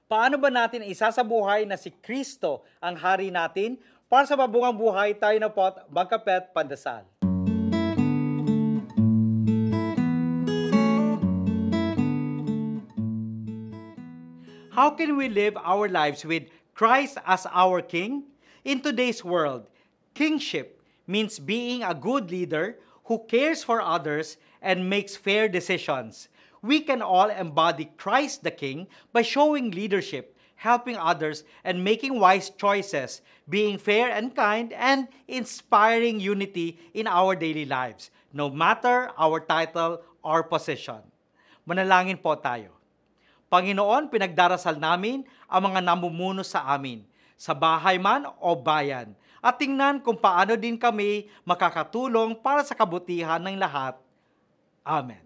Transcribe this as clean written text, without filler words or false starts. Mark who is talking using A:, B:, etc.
A: Paano ba natin isasabuhay na si Kristo ang hari natin? Para sa mabungang buhay, tayo na po at magkapet pandasal. How can we live our lives with Christ as our King? In today's world, kingship means being a good leader who cares for others and makes fair decisions. We can all embody Christ the King by showing leadership, helping others, and making wise choices, being fair and kind, and inspiring unity in our daily lives, no matter our title or position. Manalangin po tayo. Panginoon, pinagdarasal namin ang mga namumuno sa amin, sa bahay man o bayan, at tingnan kung paano din kami makakatulong para sa kabutihan ng lahat. Amen.